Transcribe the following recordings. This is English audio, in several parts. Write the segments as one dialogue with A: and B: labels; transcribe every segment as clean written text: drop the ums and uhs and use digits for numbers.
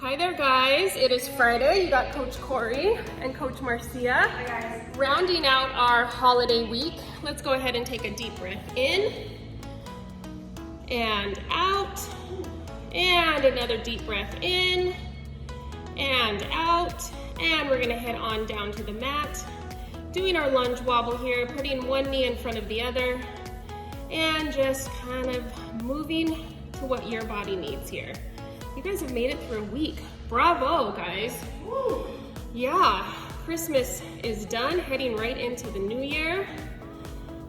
A: Hi there, guys. It is Friday. You got Coach Corey and Coach Marcia.
B: Hi, guys.
A: Rounding out our holiday week. Let's go ahead and take a deep breath in and out, and another deep breath in and out, and we're gonna head on down to the mat, doing our lunge wobble here, putting one knee in front of the other, and just kind of moving to what your body needs here. You guys have made it through a week. Bravo, guys. Woo. Yeah, Christmas is done, heading right into the new year.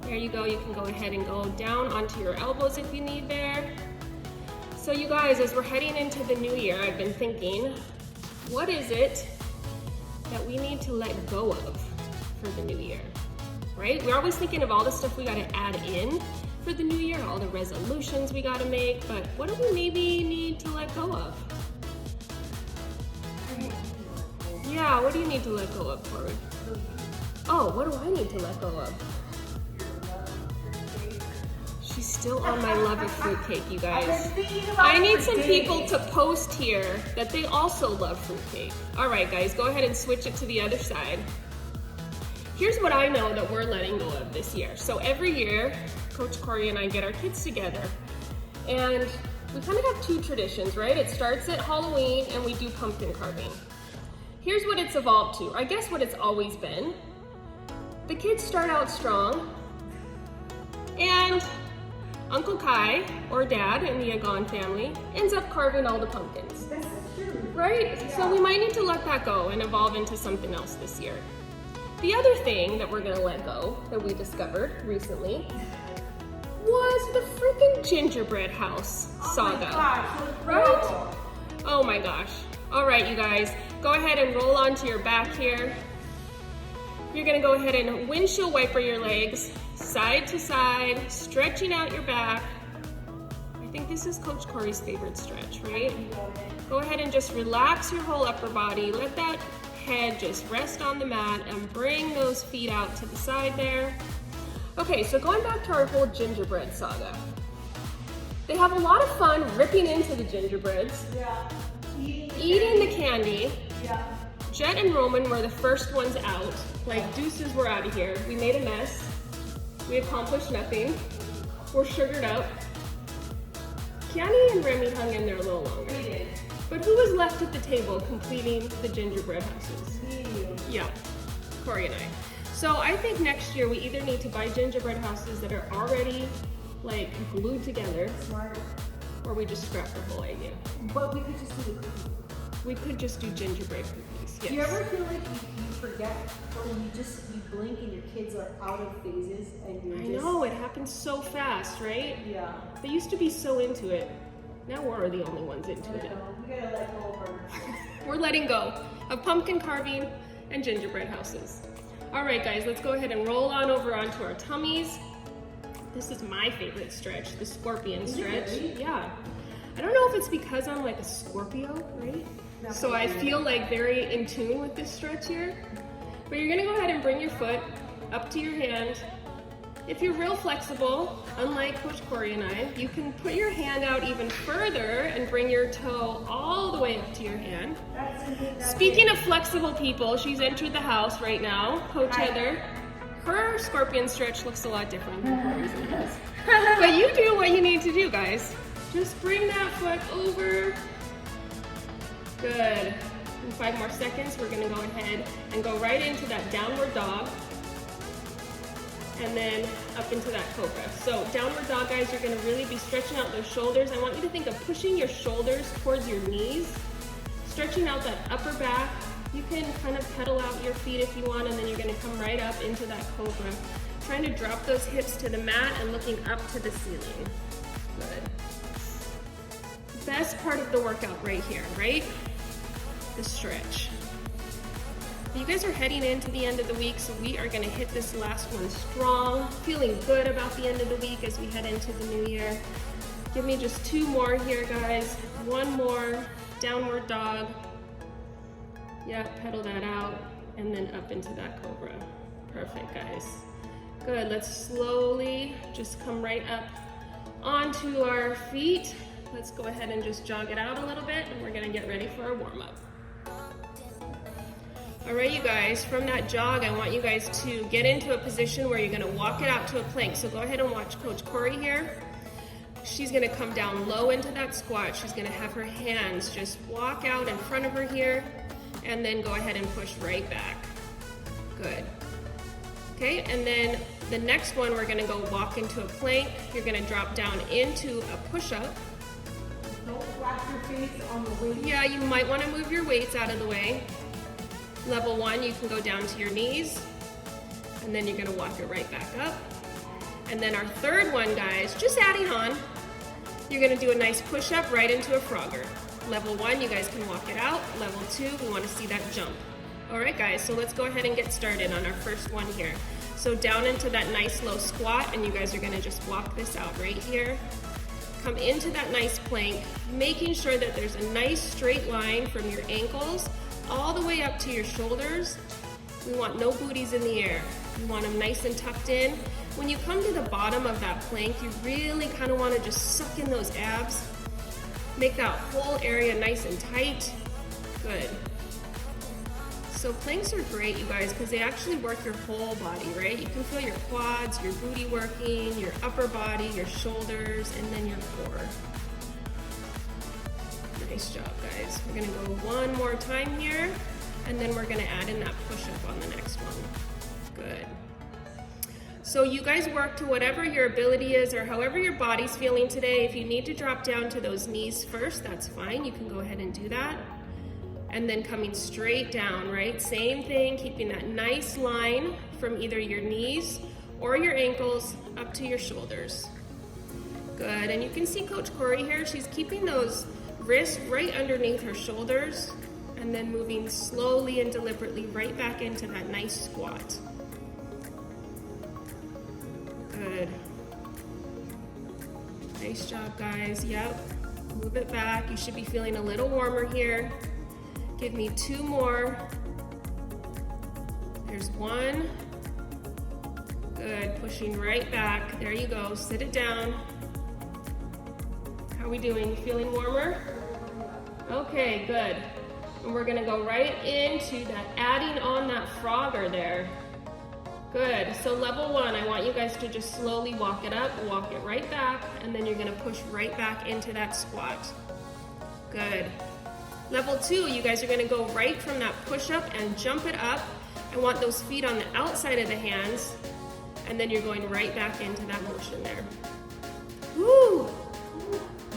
A: There you go. You can go ahead and go down onto your elbows if you need there. So you guys, as we're heading into the new year, I've been thinking, what is it that we need to let go of for the new year, right? We're always thinking of all the stuff we got to add in for the new year, all the resolutions we got to make, but what do we maybe need to let go of? Yeah, what do you need to let go of, Corey? Oh, what do I need to let go of? She's still on my love of fruitcake, you guys. I need some people to post here that they also love fruitcake. All right, guys, go ahead and switch it to the other side. Here's what I know that we're letting go of this year. So every year, Coach Corey and I get our kids together, and we kind of have two traditions, right? It starts at Halloween and we do pumpkin carving. Here's what it's evolved to. I guess what it's always been. The kids start out strong, and Uncle Kai, or Dad in the Egan family, ends up carving all the pumpkins. Right? So we might need to let that go and evolve into something else this year. The other thing that we're gonna let go, that we discovered recently, was the freaking gingerbread house saga.
B: Oh my gosh,
A: right? Oh my gosh. All right, you guys, go ahead and roll onto your back here. You're gonna go ahead and windshield wiper your legs, side to side, stretching out your back. I think this is Coach Corey's favorite stretch, right? Go ahead and just relax your whole upper body. Let that head just rest on the mat and bring those feet out to the side there. Okay, so going back to our whole gingerbread saga. They have a lot of fun ripping into the gingerbreads, eating the candy. Jet and Roman were the first ones out. Like, deuces, we're out of here. We made a mess. We accomplished nothing. We're sugared up. Kiani and Remy hung in there a little longer.
B: We did.
A: But who was left at the table completing the gingerbread houses? Yeah, Corey and I. So I think next year we either need to buy gingerbread houses that are already like glued together,
B: Smart.
A: or we just scrap the whole idea.
B: But we could just do the cookies.
A: We could just do gingerbread cookies, yes.
B: Do you ever feel like you forget, or you blink and your kids are out of phases and you're
A: I know, it happens so fast, right?
B: Yeah.
A: They used to be so into it. Now we're the only ones into it.
B: We gotta let go of our...
A: We're letting go of pumpkin carving and gingerbread houses. All right, guys, let's go ahead and roll on over onto our tummies. This is my favorite stretch, the scorpion stretch.
B: Really?
A: Yeah. I don't know if it's because I'm like a Scorpio, right? So I feel like very in tune with this stretch here. But you're gonna go ahead and bring your foot up to your hand. If you're real flexible, unlike Coach Corey and I, you can put your hand out even further and bring your toe all the way up to your hand. Speaking of flexible people, she's entered the house right now, Coach Heather. Her scorpion stretch looks a lot different than Corey's and hers. But you do what you need to do, guys. Just bring that foot over. Good. In 5 more seconds, we're gonna go ahead and go right into that downward dog, and then up into that cobra. So downward dog, guys, you're gonna really be stretching out those shoulders. I want you to think of pushing your shoulders towards your knees, stretching out that upper back. You can kind of pedal out your feet if you want, and then you're gonna come right up into that cobra. Trying to drop those hips to the mat and looking up to the ceiling. Good. Best part of the workout right here, right? The stretch. You guys are heading into the end of the week, so we are gonna hit this last one strong. Feeling good about the end of the week as we head into the new year. Give me just 2 more here, guys. 1 more, downward dog. Yeah, pedal that out, and then up into that cobra. Perfect, guys. Good, let's slowly just come right up onto our feet. let's go ahead and just jog it out a little bit, and we're gonna get ready for our warm-up. All right, you guys, from that jog, I want you guys to get into a position where you're gonna walk it out to a plank. So go ahead and watch Coach Corey here. She's gonna come down low into that squat. She's gonna have her hands just walk out in front of her here, and then go ahead and push right back. Good. Okay, and then the next one, we're gonna go walk into a plank. You're gonna drop down into a push-up.
B: Don't flap your face on the weight.
A: Yeah, you might wanna move your weights out of the way. Level 1, you can go down to your knees, and then you're gonna walk it right back up. And then our third one, guys, just adding on, you're gonna do a nice push-up right into a frogger. Level 1, you guys can walk it out. Level 2, we wanna see that jump. All right, guys, so let's go ahead and get started on our first one here. So down into that nice low squat, and you guys are gonna just walk this out right here. Come into that nice plank, making sure that there's a nice straight line from your ankles all the way up to your shoulders. We want no booties in the air. You want them nice and tucked in. When you come to the bottom of that plank, you really kind of want to just suck in those abs. Make that whole area nice and tight. Good. So planks are great, you guys, because they actually work your whole body, right? You can feel your quads, your booty working, your upper body, your shoulders, and then your core. Nice job, guys. We're gonna go one more time here, and then we're gonna add in that push-up on the next one. Good. So you guys work to whatever your ability is or however your body's feeling today. If you need to drop down to those knees first, that's fine. You can go ahead and do that. And then coming straight down, right? Same thing, keeping that nice line from either your knees or your ankles up to your shoulders. Good, and you can see Coach Corey here. She's keeping those wrists right underneath her shoulders and then moving slowly and deliberately right back into that nice squat. Good. Nice job, guys. Yep. Move it back. You should be feeling a little warmer here. Give me 2 more. There's 1. Good. Pushing right back. There you go. Sit it down. How are we doing? Feeling warmer? Okay, good. And we're gonna go right into that, adding on that frogger there. Good, so level 1, I want you guys to just slowly walk it up, walk it right back, and then you're gonna push right back into that squat. Good. Level 2, you guys are gonna go right from that push up and jump it up. I want those feet on the outside of the hands, and then you're going right back into that motion there. Woo!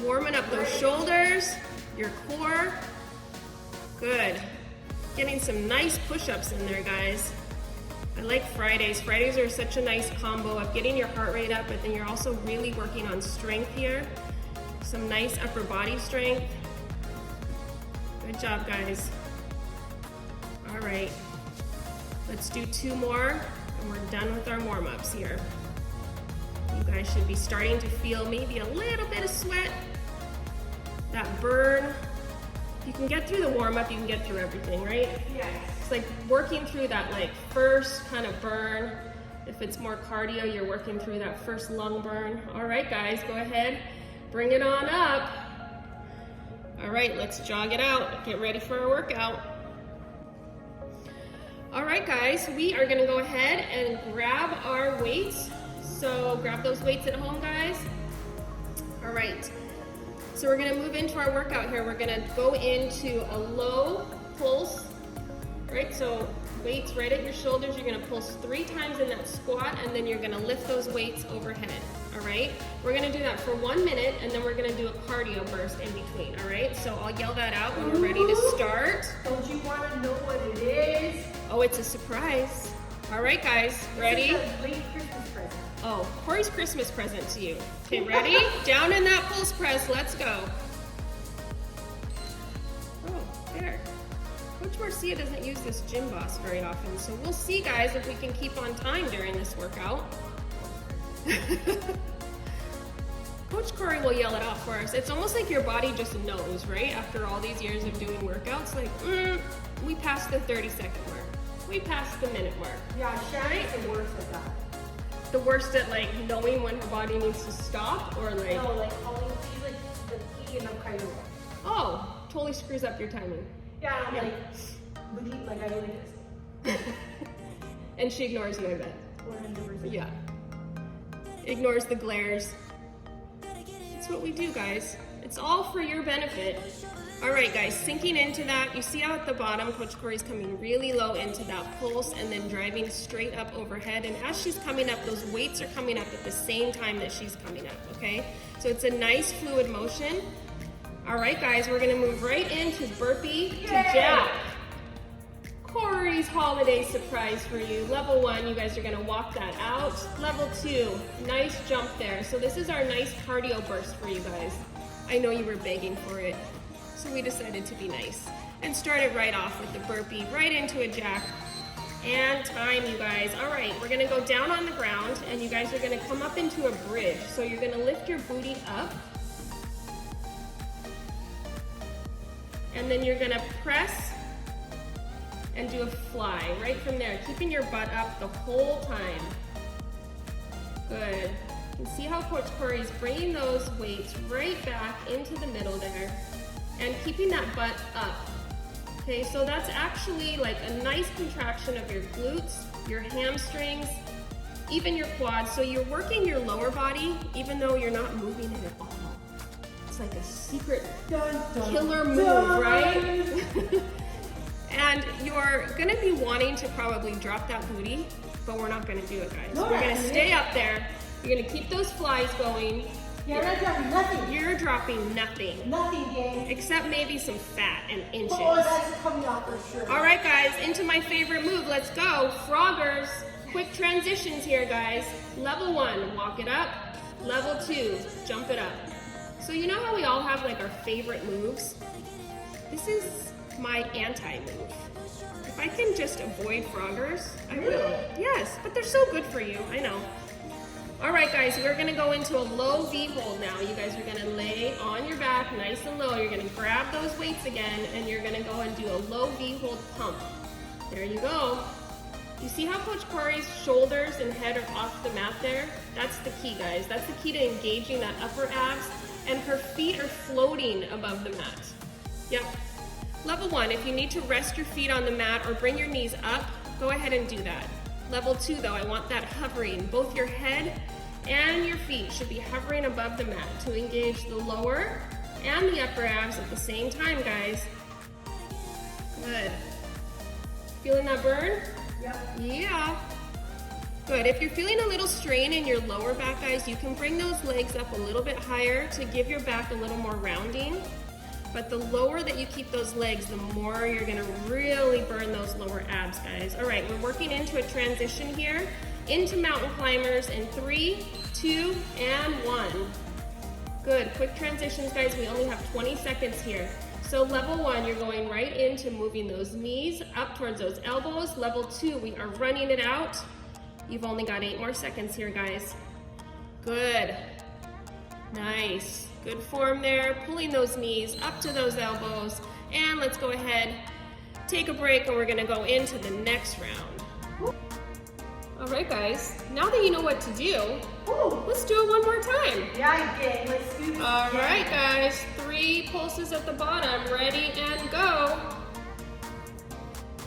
A: Warming up those shoulders, your core. Good. Getting some nice push-ups in there, guys. I like Fridays. Fridays are such a nice combo of getting your heart rate up, but then you're also really working on strength here. Some nice upper body strength. Good job, guys. All right. Let's do 2 more, and we're done with our warm-ups here. You guys should be starting to feel maybe a little bit of sweat. That burn. You can get through the warm-up, you can get through everything, right?
B: Yes.
A: It's like working through that like first kind of burn. If it's more cardio, you're working through that first lung burn. All right, guys, go ahead. Bring it on up. All right, let's jog it out. Get ready for our workout. All right, guys, we are gonna go ahead and grab our weights. So grab those weights at home, guys. All right. So we're gonna move into our workout here. We're gonna go into a low pulse, right? So weights right at your shoulders. You're gonna pulse 3 times in that squat, and then you're gonna lift those weights overhead, all right? We're gonna do that for 1 minute, and then we're gonna do a cardio burst in between, all right? So I'll yell that out when we're ready to start.
B: Don't you wanna know what it is?
A: Oh, it's a surprise. All right, guys, ready?
B: It's a late Christmas present.
A: Oh, Corey's Christmas present to you. Okay, ready? Down in that pulse press, let's go. Oh, there. Coach Marcia doesn't use this gym boss very often, so we'll see, guys, if we can keep on time during this workout. Coach Corey will yell it out for us. It's almost like your body just knows, right? After all these years of doing workouts, like, we passed the 30-second mark. We passed the minute mark.
B: Yeah, Shannon's the worst at that.
A: The worst at like knowing when her body needs to stop, or like
B: No, like calling, she's like the right away.
A: Oh, totally screws up your timing.
B: Yeah, I'm like, looking like I do this.
A: And she ignores you, I bet.
B: 100%.
A: Yeah. Ignores the glares. That's what we do, guys. It's all for your benefit. All right, guys, sinking into that. You see how at the bottom, Coach Corey's coming really low into that pulse and then driving straight up overhead. And as she's coming up, those weights are coming up at the same time that she's coming up, okay? So it's a nice fluid motion. All right, guys, we're gonna move right into burpee to jack. Corey's holiday surprise for you. Level 1, you guys are gonna walk that out. Level 2, nice jump there. So this is our nice cardio burst for you guys. I know you were begging for it, so we decided to be nice and started right off with the burpee, right into a jack. And time, you guys. All right, we're gonna go down on the ground and you guys are gonna come up into a bridge. So you're gonna lift your booty up and then you're gonna press and do a fly right from there, keeping your butt up the whole time. Good. You can see how Coach Corey's bringing those weights right back into the middle there and keeping that butt up. Okay, so that's actually like a nice contraction of your glutes, your hamstrings, even your quads. So you're working your lower body even though you're not moving it at all. It's like a secret killer move, right? And you're gonna be wanting to probably drop that booty, but we're not gonna do it, guys. We're gonna stay up there. You're gonna keep those flies going.
B: You're not dropping nothing.
A: You're dropping nothing.
B: Nothing, gang.
A: Except maybe some fat and inches.
B: Oh, that's coming off for sure.
A: All right, guys, into my favorite move. Let's go. Froggers. Quick transitions here, guys. Level 1, walk it up. Level 2, jump it up. So you know how we all have like our favorite moves? This is my anti-move. If I can just avoid froggers, I will. Yes, but they're so good for you, I know. All right, guys, we're gonna go into a low V hold now. You guys are gonna lay on your back nice and low. You're gonna grab those weights again and you're gonna go and do a low V hold pump. There you go. You see how Coach Corey's shoulders and head are off the mat there? That's the key, guys. That's the key to engaging that upper abs, and her feet are floating above the mat. Yep. Level 1, if you need to rest your feet on the mat or bring your knees up, go ahead and do that. Level 2 though, I want that hovering. Both your head and your feet should be hovering above the mat to engage the lower and the upper abs at the same time, guys. Good. Feeling that burn?
B: Yep.
A: Yeah. Good. If you're feeling a little strain in your lower back, guys, you can bring those legs up a little bit higher to give your back a little more rounding. But the lower that you keep those legs, the more you're gonna really burn those lower abs, guys. All right, we're working into a transition here, into mountain climbers in 3, 2, and 1. Good, quick transitions, guys. We only have 20 seconds here. So level 1, you're going right into moving those knees up towards those elbows. Level 2, we are running it out. You've only got 8 more seconds here, guys. Good, nice. Good form there, pulling those knees up to those elbows. And let's go ahead, take a break, and we're gonna go into the next round. All right, guys, now that you know what to do, let's do it one more time.
B: Yeah, gang, let's do this.
A: All right, guys, 3 pulses at the bottom, ready and go.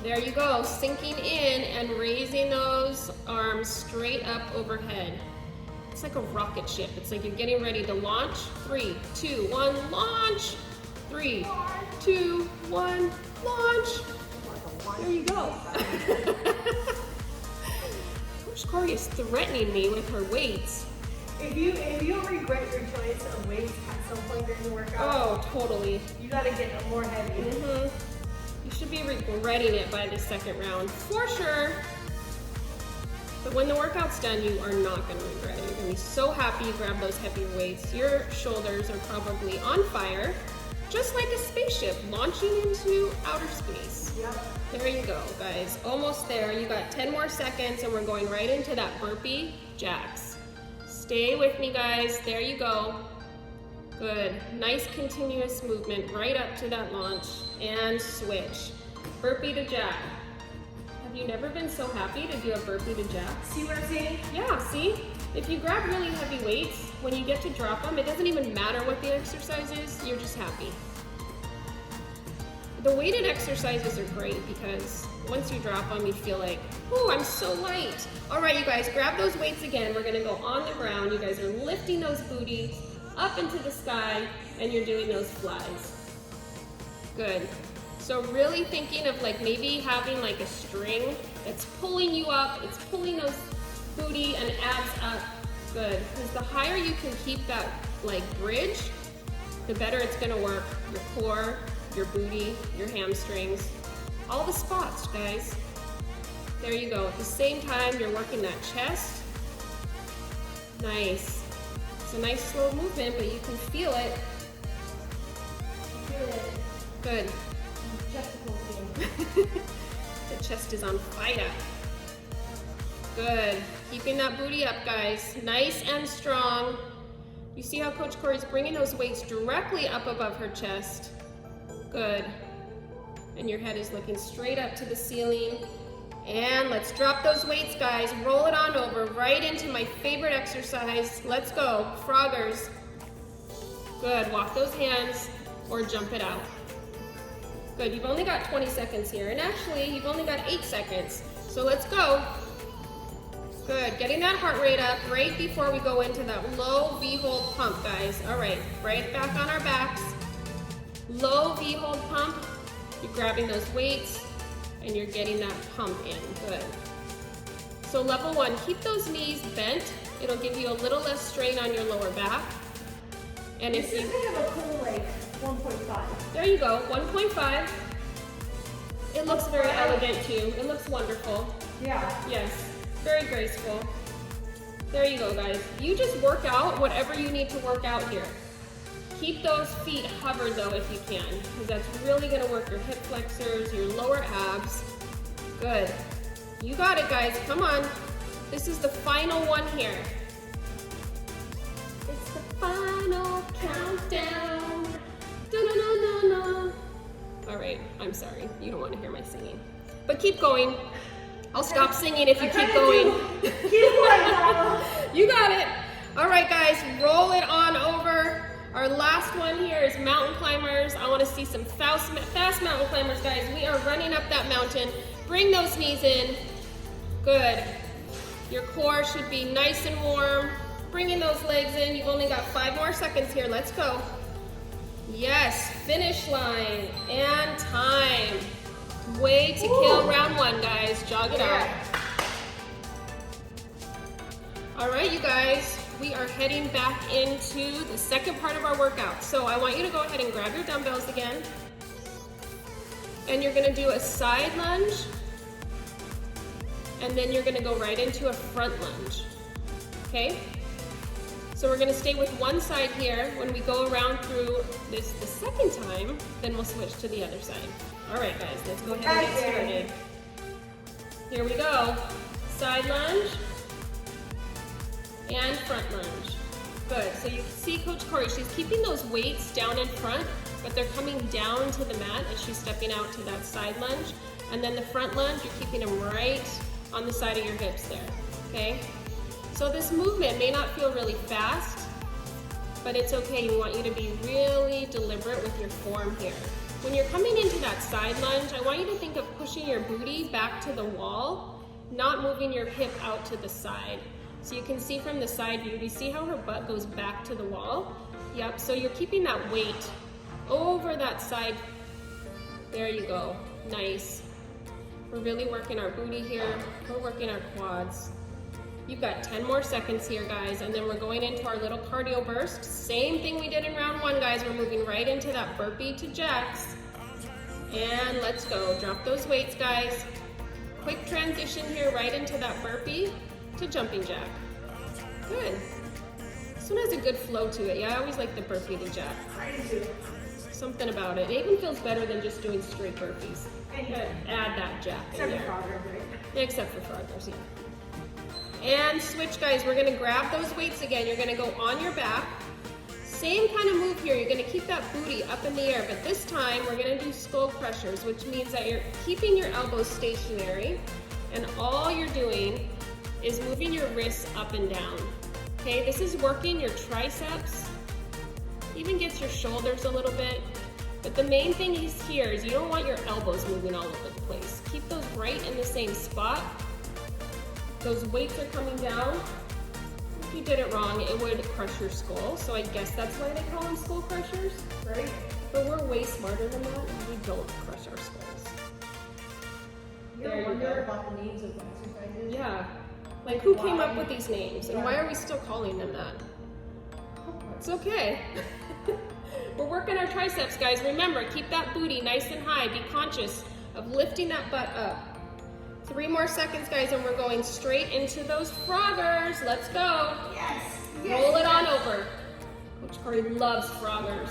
A: There you go, sinking in and raising those arms straight up overhead. It's like a rocket ship. It's like you're getting ready to launch. 3, 2, 1, launch. 3, 2, 1, launch. There you go. Coach Corey is threatening me with her weights.
B: If you regret your choice of weights at some point during the workout,
A: Oh, totally.
B: you gotta get more heavy.
A: You should be regretting it by the second round, for sure. But when the workout's done, you are not gonna regret it. You're gonna be so happy you grabbed those heavier weights. Your shoulders are probably on fire, just like a spaceship launching into outer space.
B: Yep.
A: There you go, guys. Almost there. You got 10 more seconds and we're going right into that burpee jacks. Stay with me, guys. There you go. Good. Nice continuous movement right up to that launch and switch. Burpee to jack. Have you never been so happy to do a burpee to jack?
B: See what I'm saying?
A: Yeah, see? If you grab really heavy weights, when you get to drop them, it doesn't even matter what the exercise is, you're just happy. The weighted exercises are great because once you drop them, you feel like, ooh, I'm so light. All right, you guys, grab those weights again. We're gonna go on the ground. You guys are lifting those booties up into the sky, and you're doing those flies. Good. So really thinking of like maybe having like a string that's pulling you up, it's pulling those booty and abs up. Good, because the higher you can keep that like bridge, the better it's gonna work. Your core, your booty, your hamstrings, all the spots, guys. There you go. At the same time, you're working that chest. Nice. It's a nice slow movement, but you can feel it.
B: Feel it.
A: Good. The chest is on fire. Good. Keeping that booty up, guys. Nice and strong. You see how Coach Corey's bringing those weights directly up above her chest. Good. And your head is looking straight up to the ceiling. And let's drop those weights, guys. Roll it on over right into my favorite exercise. Let's go. Froggers. Good. Walk those hands or jump it out. Good. You've only got 20 seconds here. And actually, you've only got 8 seconds. So let's go. Good. Getting that heart rate up right before we go into that low V-hold pump, guys. All right. Right back on our backs. Low V-hold pump. You're grabbing those weights and you're getting that pump in. Good. So level 1, keep those knees bent. It'll give you a little less strain on your lower back. And if you
B: have a cool like 1.5.
A: There you go, 1.5. It looks very elegant too. It looks wonderful.
B: Yeah.
A: Yes, very graceful. There you go, guys. You just work out whatever you need to work out here. Keep those feet hovered though if you can, because that's really gonna work your hip flexors, your lower abs. Good. You got it, guys. Come on. This is the final one here. It's the final countdown. Da-na-na-na-na. All right, I'm sorry. You don't want to hear my singing. But keep going. I'll stop singing if you keep going.
B: Keep going.
A: You got it. All right, guys, roll it on over. Our last one here is mountain climbers. I want to see some fast mountain climbers, guys. We are running up that mountain. Bring those knees in. Good. Your core should be nice and warm. Bringing those legs in. You've only got 5 more seconds here. Let's go. Yes, finish line and time. Way to kill round 1, guys. Jog it out. All right, you guys. We are heading back into the second part of our workout. So I want you to go ahead and grab your dumbbells again. And you're gonna do a side lunge. And then you're gonna go right into a front lunge. Okay? So we're gonna stay with one side here. When we go around through this the second time, then we'll switch to the other side. All right, guys, let's go ahead and get started. Here we go. Side lunge. And front lunge. Good. So you can see Coach Corey, she's keeping those weights down in front, but they're coming down to the mat as she's stepping out to that side lunge. And then the front lunge, you're keeping them right on the side of your hips there. Okay? So this movement may not feel really fast, but it's okay. We want you to be really deliberate with your form here. When you're coming into that side lunge, I want you to think of pushing your booty back to the wall, not moving your hip out to the side. So you can see from the side view, do you see how her butt goes back to the wall? Yep, so you're keeping that weight over that side. There you go, nice. We're really working our booty here. We're working our quads. You've got 10 more seconds here, guys, and then we're going into our little cardio burst. Same thing we did in round 1, guys. We're moving right into that burpee to jacks. And let's go, drop those weights, guys. Quick transition here right into that burpee to jumping jack. Good. This one has a good flow to it. Yeah, I always like the burpee to jack. Something about it. It even feels better than just doing straight burpees. Add that jack in there. Except for froggers, yeah. And switch, guys. We're gonna grab those weights again. You're gonna go on your back. Same kind of move here. You're gonna keep that booty up in the air, but this time we're gonna do skull crushers, which means that you're keeping your elbows stationary, and all you're doing is moving your wrists up and down. Okay, this is working your triceps, even gets your shoulders a little bit. But the main thing is here is you don't want your elbows moving all over the place. Keep those right in the same spot. Those weights are coming down. If you did it wrong, it would crush your skull. So I guess that's why they call them skull crushers, right? But we're way smarter than that, and we don't crush our skulls.
B: You ever wonder about the names of exercises?
A: Yeah. Like, who came up with these names, and why are we still calling them that? It's okay. We're working our triceps, guys. Remember, keep that booty nice and high. Be conscious of lifting that butt up. 3 more seconds, guys, and we're going straight into those froggers. Let's go.
B: Yes.
A: Roll it on over. Coach Corey loves froggers.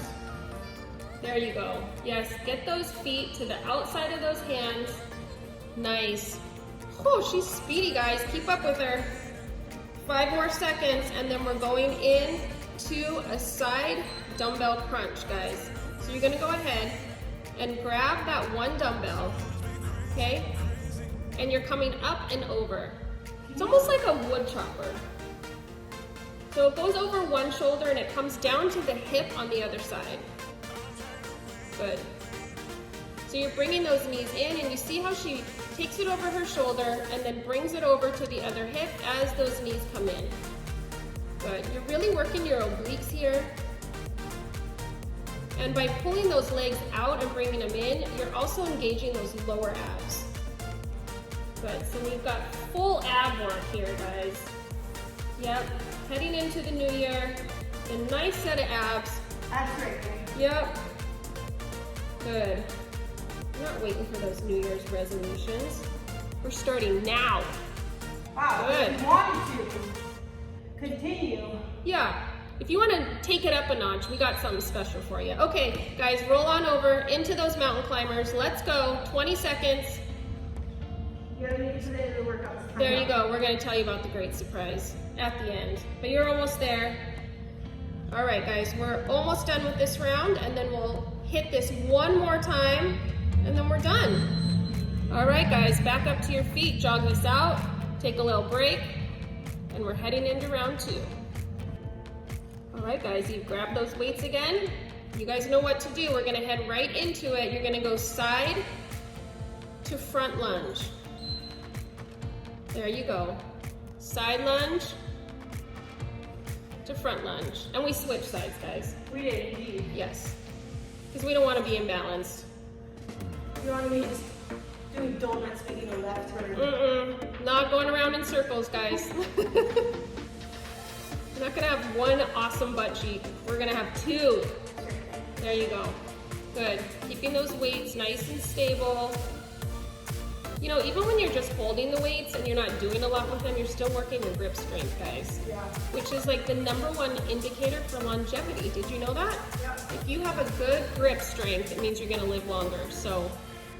A: There you go. Yes, get those feet to the outside of those hands. Nice. Oh, she's speedy, guys. Keep up with her. 5 more seconds, and then we're going in to a side dumbbell crunch, guys. So you're gonna go ahead and grab that one dumbbell, okay? And you're coming up and over. It's almost like a wood chopper. So it goes over one shoulder and it comes down to the hip on the other side. Good. So you're bringing those knees in, and you see how she takes it over her shoulder and then brings it over to the other hip as those knees come in. Good. You're really working your obliques here. And by pulling those legs out and bringing them in, you're also engaging those lower abs. Good. So we've got full ab work here, guys. Yep. Heading into the new year, a nice set of abs.
B: That's great.
A: Yep. Good. We're not waiting for those New Year's resolutions. We're starting now.
B: Wow.
A: Good.
B: If you wanted to continue.
A: Yeah. If you want to take it up a notch, we got something special for you. Okay, guys, roll on over into those mountain climbers. Let's go. 20 seconds.
B: You gotta make it to the end of the workout.
A: There you go. We're going to tell you about the great surprise at the end. But you're almost there. All right, guys, we're almost done with this round, and then we'll hit this one more time, and then we're done. All right, guys, back up to your feet. Jog this out. Take a little break, and we're heading into round 2. All right, guys, you grab those weights again. You guys know what to do. We're gonna head right into it. You're gonna go side to front lunge. There you go. Side lunge to front lunge. And we switch sides, guys.
B: We did, indeed.
A: Yes, because we don't want to be imbalanced.
B: You want me just doing donuts, making a left turn?
A: Not going around in circles, guys. We're not gonna have one awesome butt cheek. We're gonna have 2. There you go. Good. Keeping those weights nice and stable. You know, even when you're just holding the weights and you're not doing a lot with them, you're still working your grip strength, guys.
B: Yeah.
A: Which is like the #1 indicator for longevity. Did you know that?
B: Yeah.
A: If you have a good grip strength, it means you're gonna live longer. So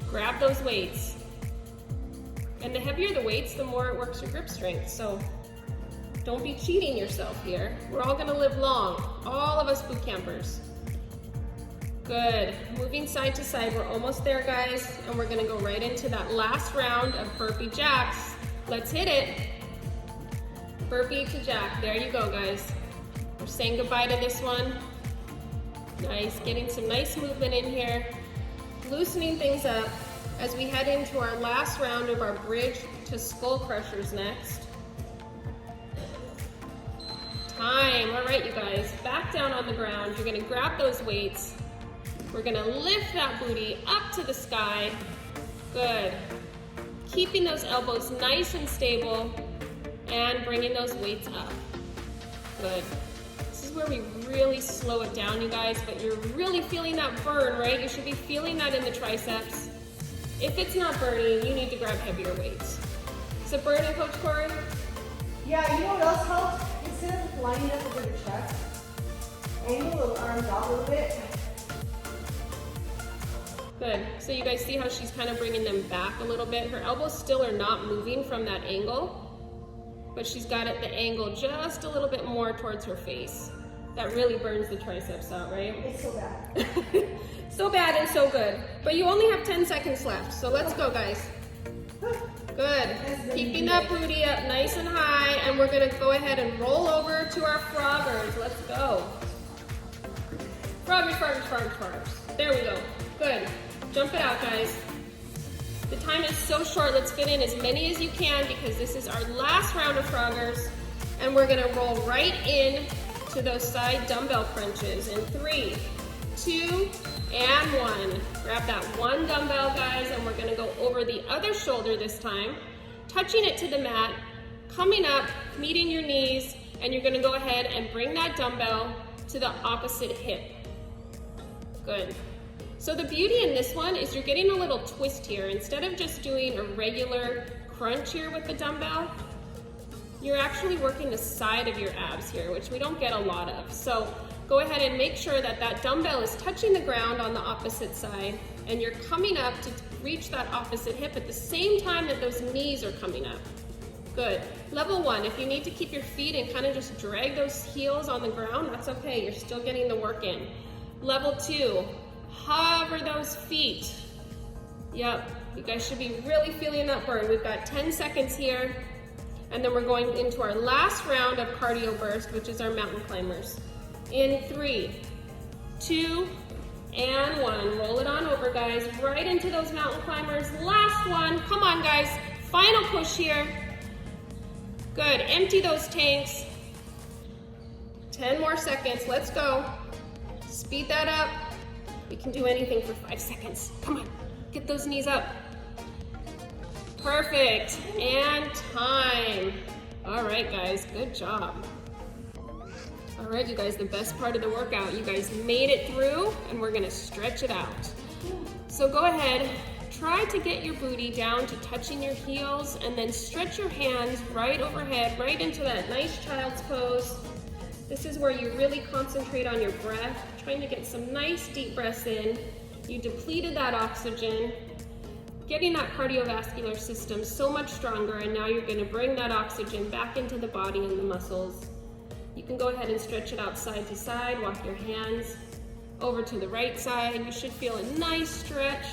A: grab those weights. And the heavier the weights, the more it works your grip strength. So don't be cheating yourself here. We're all gonna live long. All of us boot campers. Good. Moving side to side. We're almost there, guys. And we're gonna go right into that last round of burpee jacks. Let's hit it. Burpee to jack. There you go, guys. We're saying goodbye to this one. Nice. Getting some nice movement in here. Loosening things up as we head into our last round of our bridge to skull crushers next. Time. All right, you guys. Back down on the ground. You're gonna grab those weights. We're gonna lift that booty up to the sky. Good. Keeping those elbows nice and stable and bringing those weights up. Good. This is where we really slow it down, you guys, but you're really feeling that burn, right? You should be feeling that in the triceps. If it's not burning, you need to grab heavier weights. Is it burning, Coach Corey?
B: Yeah, you know what else helps? Instead of lining up over your chest, angle those arms out a little bit.
A: Good. So you guys see how she's kind of bringing them back a little bit. Her elbows still are not moving from that angle, but she's got it the angle just a little bit more towards her face. That really burns the triceps out, right?
B: It's so bad.
A: So bad and so good. But you only have 10 seconds left, so let's go, guys. Good. Keeping that booty up nice and high, and we're gonna go ahead and roll over to our froggers. Let's go. Froggers, froggers, froggers, froggers. There we go. Good. Jump it out, guys. The time is so short. Let's fit in as many as you can because this is our last round of froggers, and we're gonna roll right in to those side dumbbell crunches in 3, 2, and 1. Grab that one dumbbell, guys, and we're gonna go over the other shoulder this time, touching it to the mat, coming up, meeting your knees, and you're gonna go ahead and bring that dumbbell to the opposite hip. Good. So the beauty in this one is you're getting a little twist here. Instead of just doing a regular crunch here with the dumbbell, you're actually working the side of your abs here, which we don't get a lot of. So go ahead and make sure that that dumbbell is touching the ground on the opposite side, and you're coming up to reach that opposite hip at the same time that those knees are coming up. Good. Level 1, if you need to keep your feet and kind of just drag those heels on the ground, that's okay. You're still getting the work in. Level 2, hover those feet. Yep, you guys should be really feeling that burn. We've got 10 seconds here, and then we're going into our last round of cardio burst, which is our mountain climbers. In 3, 2, and 1. Roll it on over, guys. Right into those mountain climbers. Last one. Come on, guys. Final push here. Good. Empty those tanks. 10 more seconds. Let's go. Speed that up. We can do anything for 5 seconds. Come on. Get those knees up. Perfect. And time. All right, guys. Good job. All right, you guys, the best part of the workout. You guys made it through, and we're gonna stretch it out. So go ahead, try to get your booty down to touching your heels, and then stretch your hands right overhead, right into that nice child's pose. This is where you really concentrate on your breath, trying to get some nice deep breaths in. You depleted that oxygen, getting that cardiovascular system so much stronger, and now you're gonna bring that oxygen back into the body and the muscles. You can go ahead and stretch it out side to side, walk your hands over to the right side. You should feel a nice stretch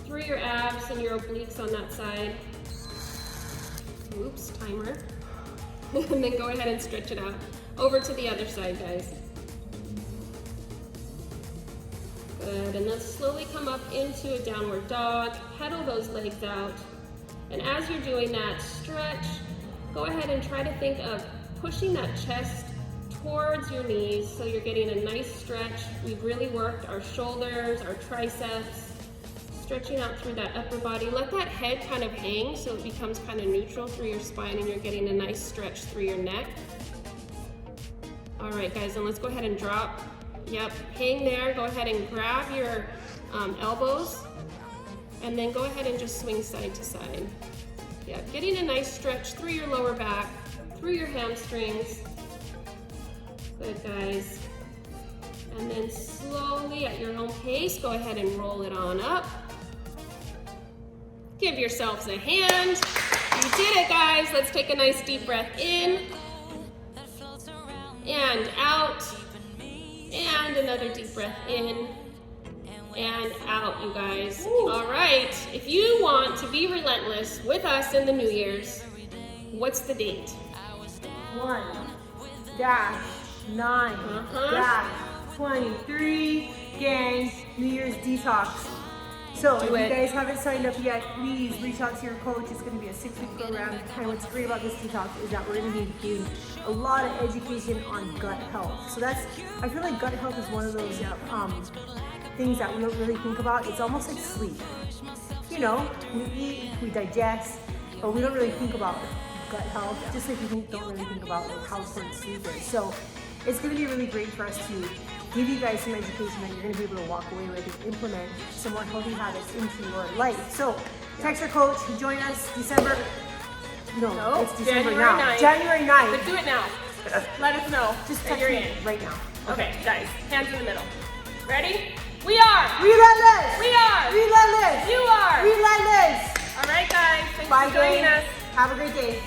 A: through your abs and your obliques on that side. Oops, timer. And then go ahead and stretch it out. Over to the other side, guys. Good, and then slowly come up into a downward dog. Pedal those legs out. And as you're doing that stretch, go ahead and try to think of pushing that chest towards your knees so you're getting a nice stretch. We've really worked our shoulders, our triceps, stretching out through that upper body. Let that head kind of hang so it becomes kind of neutral through your spine and you're getting a nice stretch through your neck. All right, guys, and let's go ahead and drop. Yep, hang there. Go ahead and grab your elbows and then go ahead and just swing side to side. Yeah, getting a nice stretch through your lower back, through your hamstrings. Good, guys. And then slowly at your own pace, go ahead and roll it on up. Give yourselves a hand. You did it, guys. Let's take a nice deep breath in and out, and another deep breath in and out, you guys. All right, if you want to be relentless with us in the New Year's, what's the date?
B: 1-9-23 gang New Year's detox. So if you guys haven't signed up yet, please reach out to your coach. It's going to be a 6-week program. And what's great about this detox is that we're going to be doing a lot of education on gut health. So I feel like gut health is one of those things that we don't really think about. It's almost like sleep. You know, we eat, we digest, but we don't really think about gut health, just like we don't really think about like how important sleep is. So it's going to be really great for us to give you guys some education that you're going to be able to walk away with and implement some more healthy habits into your life. So text your coach, join us December. No, it's December now.
A: 9th.
B: January 9th.
A: Let's do it now. Let us know.
B: Just
A: that
B: text
A: you're
B: me
A: in.
B: right now.
A: Okay, guys, hands in the middle. Ready? We are
B: relentless.
A: We are
B: relentless.
A: You are
B: relentless.
A: All right, guys. Thanks
B: Bye,
A: for joining
B: gang.
A: us.
B: Have a great day.